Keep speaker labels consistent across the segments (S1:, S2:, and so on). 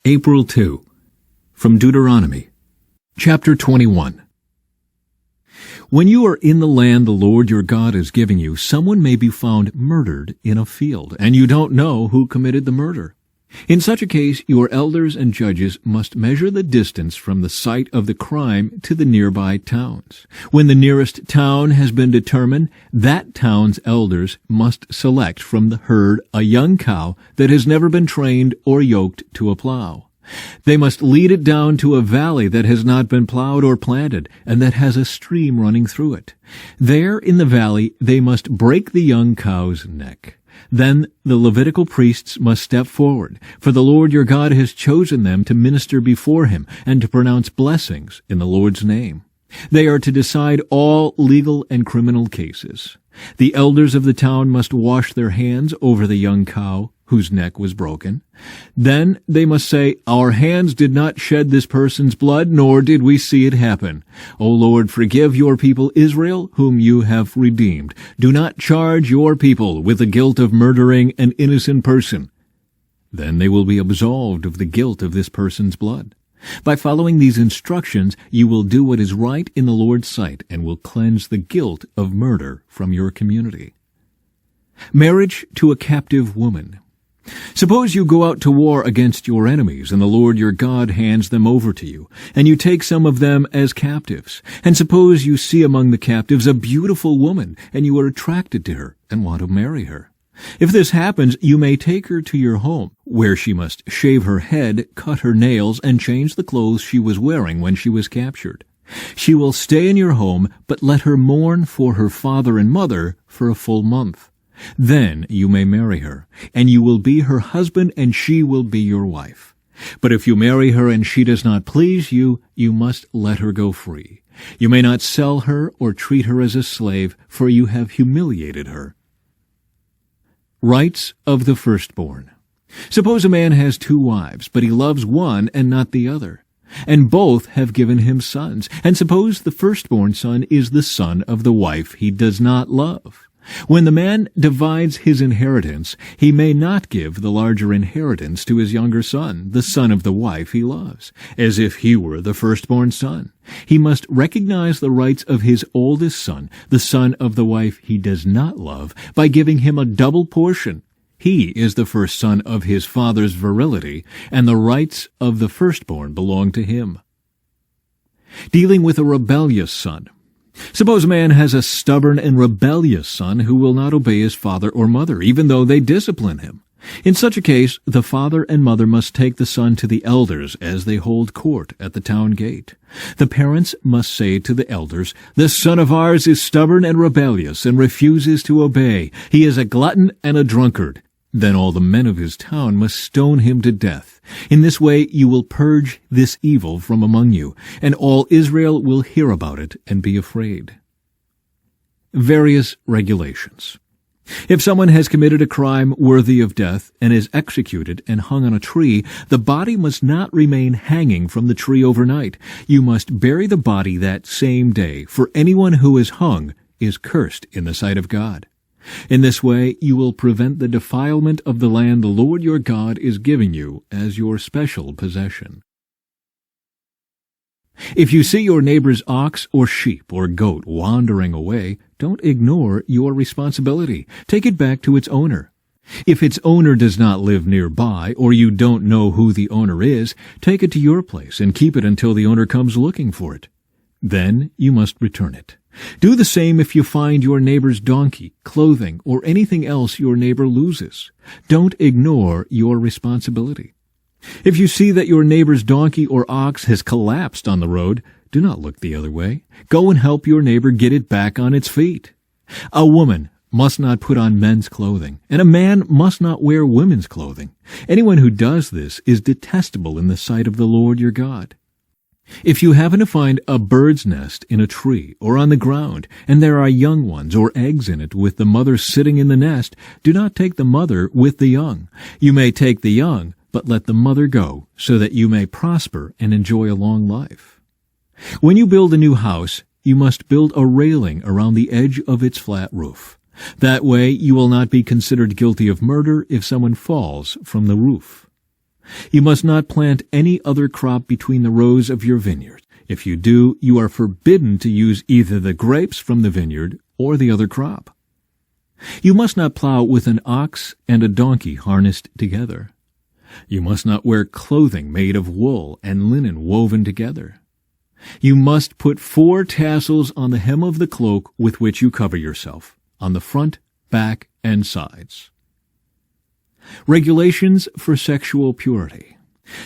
S1: April 2. From Deuteronomy, chapter 21. When you are in the land the Lord your God is giving you, someone may be found murdered in a field, and you don't know who committed the murder. In such a case, your elders and judges must measure the distance from the site of the crime to the nearby towns. When the nearest town has been determined, that town's elders must select from the herd a young cow that has never been trained or yoked to a plow. They must lead it down to a valley that has not been plowed or planted, and that has a stream running through it. There in the valley they must break the young cow's neck. Then the Levitical priests must step forward, for the Lord your God has chosen them to minister before him and to pronounce blessings in the Lord's name. They are to decide all legal and criminal cases. The elders of the town must wash their hands over the young cow whose neck was broken. Then they must say, "Our hands did not shed this person's blood, nor did we see it happen. O Lord, forgive your people Israel, whom you have redeemed. Do not charge your people with the guilt of murdering an innocent person." Then they will be absolved of the guilt of this person's blood. By following these instructions, you will do what is right in the Lord's sight and will cleanse the guilt of murder from your community. Marriage to a captive woman. Suppose you go out to war against your enemies, and the Lord your God hands them over to you, and you take some of them as captives. And suppose you see among the captives a beautiful woman, and you are attracted to her and want to marry her. If this happens, you may take her to your home, where she must shave her head, cut her nails, and change the clothes she was wearing when she was captured. She will stay in your home, but let her mourn for her father and mother for a full month. Then you may marry her, and you will be her husband, and she will be your wife. But if you marry her and she does not please you, you must let her go free. You may not sell her or treat her as a slave, for you have humiliated her. Rights of the firstborn. Suppose a man has 2 wives, but he loves one and not the other, and both have given him sons. And suppose the firstborn son is the son of the wife he does not love. When the man divides his inheritance, he may not give the larger inheritance to his younger son, the son of the wife he loves, as if he were the firstborn son. He must recognize the rights of his oldest son, the son of the wife he does not love, by giving him a double portion. He is the first son of his father's virility, and the rights of the firstborn belong to him. Dealing with a rebellious son. Suppose a man has a stubborn and rebellious son who will not obey his father or mother, even though they discipline him. In such a case, the father and mother must take the son to the elders as they hold court at the town gate. The parents must say to the elders, "This son of ours is stubborn and rebellious and refuses to obey. He is a glutton and a drunkard." Then all the men of his town must stone him to death. In this way you will purge this evil from among you, and all Israel will hear about it and be afraid. Various regulations. If someone has committed a crime worthy of death and is executed and hung on a tree, the body must not remain hanging from the tree overnight. You must bury the body that same day, for anyone who is hung is cursed in the sight of God. In this way you will prevent the defilement of the land the Lord your God is giving you as your special possession. If you see your neighbor's ox or sheep or goat wandering away, don't ignore your responsibility. Take it back to its owner. If its owner does not live nearby, or you don't know who the owner is, take it to your place and keep it until the owner comes looking for it. Then you must return it. Do the same if you find your neighbor's donkey, clothing, or anything else your neighbor loses. Don't ignore your responsibility. If you see that your neighbor's donkey or ox has collapsed on the road, do not look the other way. Go and help your neighbor get it back on its feet. A woman must not put on men's clothing, and a man must not wear women's clothing. Anyone who does this is detestable in the sight of the Lord your God. If you happen to find a bird's nest in a tree or on the ground, and there are young ones or eggs in it with the mother sitting in the nest, do not take the mother with the young. You may take the young, but let the mother go, so that you may prosper and enjoy a long life. When you build a new house, you must build a railing around the edge of its flat roof. That way you will not be considered guilty of murder if someone falls from the roof. You must not plant any other crop between the rows of your vineyard. If you do, you are forbidden to use either the grapes from the vineyard or the other crop. You must not plow with an ox and a donkey harnessed together. You must not wear clothing made of wool and linen woven together. You must put 4 tassels on the hem of the cloak with which you cover yourself, on the front, back, and sides. Regulations for sexual purity.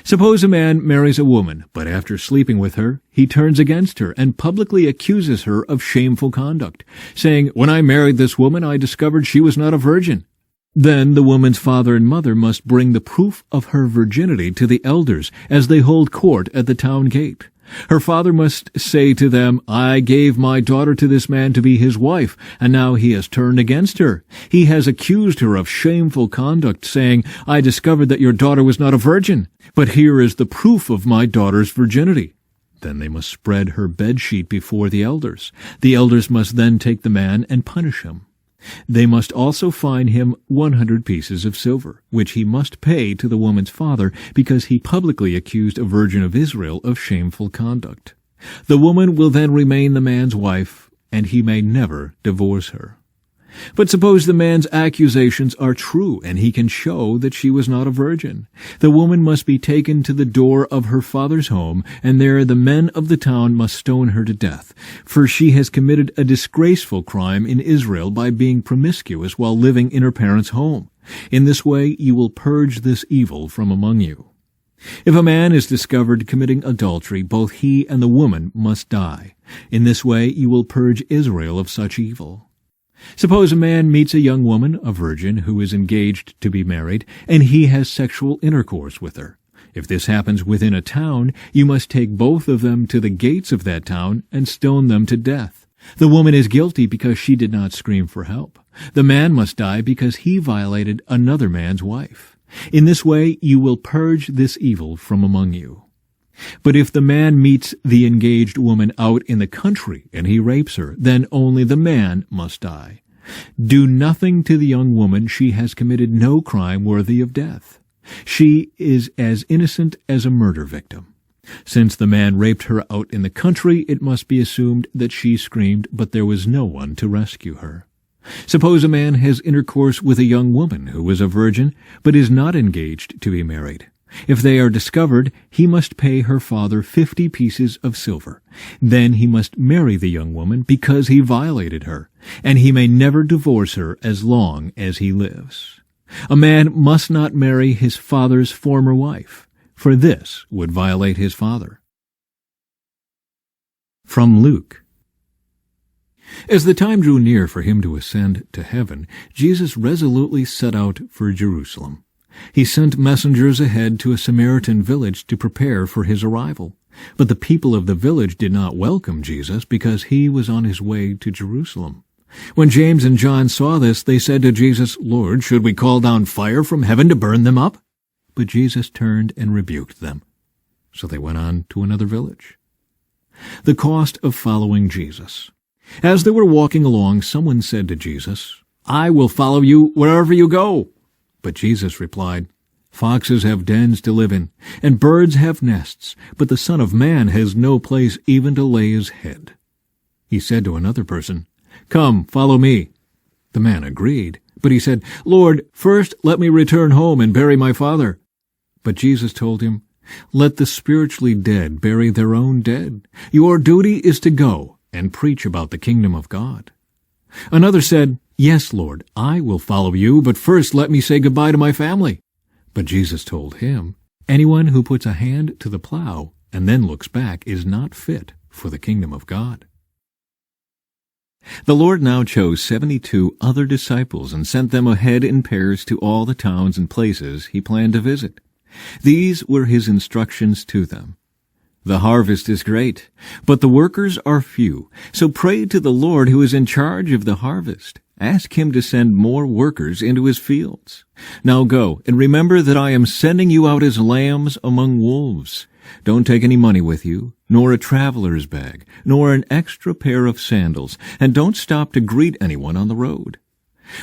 S1: Suppose a man marries a woman, but after sleeping with her, he turns against her and publicly accuses her of shameful conduct, saying, "When I married this woman, I discovered she was not a virgin." Then the woman's father and mother must bring the proof of her virginity to the elders as they hold court at the town gate. Her father must say to them, "I gave my daughter to this man to be his wife, and now he has turned against her. He has accused her of shameful conduct, saying, 'I discovered that your daughter was not a virgin. But here is the proof of my daughter's virginity.'" Then they must spread her bedsheet before the elders. The elders must then take the man and punish him. They must also fine him 100 pieces of silver, which he must pay to the woman's father, because he publicly accused a virgin of Israel of shameful conduct. The woman will then remain the man's wife, and he may never divorce her. But suppose the man's accusations are true, and he can show that she was not a virgin. The woman must be taken to the door of her father's home, and there the men of the town must stone her to death, for she has committed a disgraceful crime in Israel by being promiscuous while living in her parents' home. In this way you will purge this evil from among you. If a man is discovered committing adultery, both he and the woman must die. In this way you will purge Israel of such evil. Suppose a man meets a young woman, a virgin, who is engaged to be married, and he has sexual intercourse with her. If this happens within a town, you must take both of them to the gates of that town and stone them to death. The woman is guilty because she did not scream for help. The man must die because he violated another man's wife. In this way you will purge this evil from among you. But if the man meets the engaged woman out in the country and he rapes her, then only the man must die. Do nothing to the young woman. She has committed no crime worthy of death. She is as innocent as a murder victim. Since the man raped her out in the country, it must be assumed that she screamed, but there was no one to rescue her. Suppose a man has intercourse with a young woman who is a virgin, but is not engaged to be married. If they are discovered, he must pay her father 50 pieces of silver. Then he must marry the young woman because he violated her, and he may never divorce her as long as he lives. A man must not marry his father's former wife, for this would violate his father. From Luke. As the time drew near for him to ascend to heaven, Jesus resolutely set out for Jerusalem. He sent messengers ahead to a Samaritan village to prepare for his arrival. But the people of the village did not welcome Jesus because he was on his way to Jerusalem. When James and John saw this, they said to Jesus, "Lord, should we call down fire from heaven to burn them up?" But Jesus turned and rebuked them. So they went on to another village. The cost of following Jesus. As they were walking along, someone said to Jesus, "I will follow you wherever you go." But Jesus replied, "Foxes have dens to live in, and birds have nests, but the Son of Man has no place even to lay his head." He said to another person, "Come, follow me." The man agreed, but he said, "Lord, first let me return home and bury my father." But Jesus told him, "Let the spiritually dead bury their own dead. Your duty is to go and preach about the kingdom of God." Another said, "Yes, Lord, I will follow you, but first let me say goodbye to my family." But Jesus told him, "Anyone who puts a hand to the plow and then looks back is not fit for the kingdom of God." The Lord now chose 72 other disciples and sent them ahead in pairs to all the towns and places he planned to visit. These were his instructions to them. "The harvest is great, but the workers are few. So pray to the Lord who is in charge of the harvest. Ask him to send more workers into his fields. Now go, and remember that I am sending you out as lambs among wolves. Don't take any money with you, nor a traveler's bag, nor an extra pair of sandals, and don't stop to greet anyone on the road.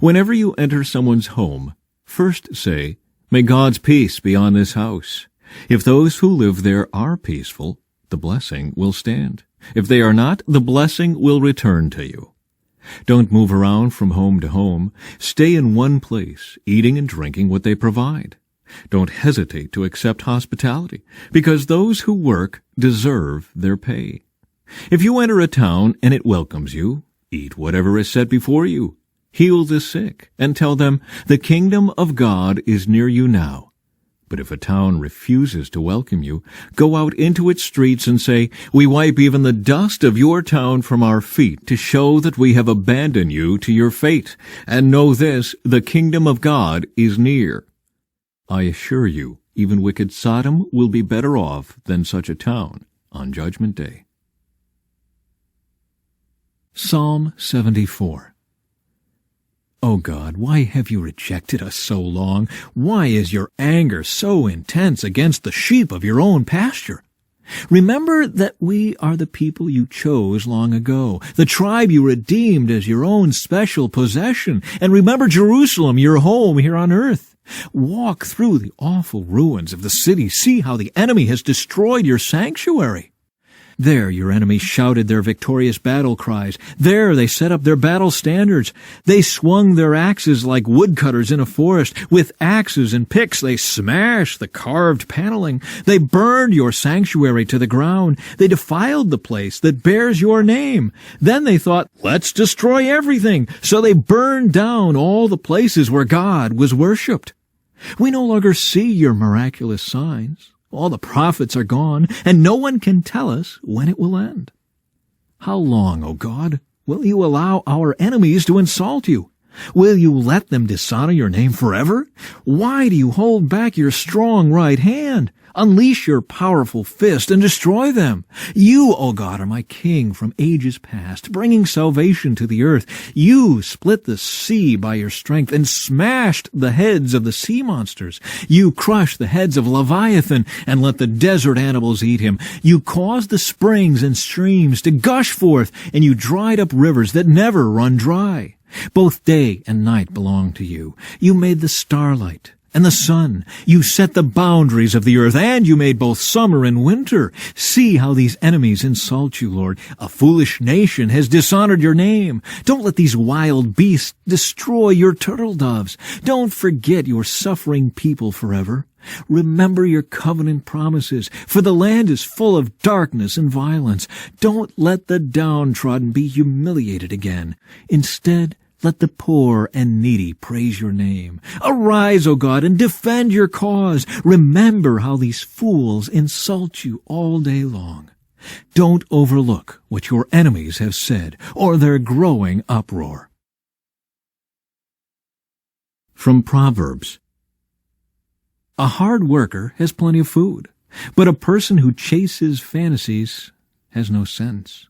S1: Whenever you enter someone's home, first say, May God's peace be on this house. If those who live there are peaceful, the blessing will stand. If they are not, the blessing will return to you. Don't move around from home to home. Stay in one place, eating and drinking what they provide. Don't hesitate to accept hospitality, because those who work deserve their pay. If you enter a town and it welcomes you, eat whatever is set before you. Heal the sick, and tell them, the kingdom of God is near you now. But if a town refuses to welcome you, go out into its streets and say, we wipe even the dust of your town from our feet to show that we have abandoned you to your fate. And know this, the kingdom of God is near. I assure you, even wicked Sodom will be better off than such a town on Judgment Day. Psalm 74. O God, why have you rejected us so long? Why is your anger so intense against the sheep of your own pasture? Remember that we are the people you chose long ago, the tribe you redeemed as your own special possession, and remember Jerusalem, your home here on earth. Walk through the awful ruins of the city. See how the enemy has destroyed your sanctuary. There your enemies shouted their victorious battle cries. There they set up their battle standards. They swung their axes like woodcutters in a forest. With axes and picks they smashed the carved paneling. They burned your sanctuary to the ground. They defiled the place that bears your name. Then they thought, let's destroy everything. So they burned down all the places where God was worshipped. We no longer see your miraculous signs. All the prophets are gone, and no one can tell us when it will end. How long, O God, will you allow our enemies to insult you? Will you let them dishonor your name forever? Why do you hold back your strong right hand? Unleash your powerful fist and destroy them. You, O God, are my king from ages past, bringing salvation to the earth. You split the sea by your strength and smashed the heads of the sea monsters. You crushed the heads of Leviathan and let the desert animals eat him. You caused the springs and streams to gush forth, and you dried up rivers that never run dry. Both day and night belong to you. You made the starlight and the sun. You set the boundaries of the earth, and you made both summer and winter. See how these enemies insult you, Lord. A foolish nation has dishonored your name. Don't let these wild beasts destroy your turtle doves. Don't forget your suffering people forever. Remember your covenant promises, for the land is full of darkness and violence. Don't let the downtrodden be humiliated again. Instead, let the poor and needy praise your name. Arise, O God, and defend your cause. Remember how these fools insult you all day long. Don't overlook what your enemies have said, or their growing uproar. From Proverbs. A hard worker has plenty of food, but a person who chases fantasies has no sense.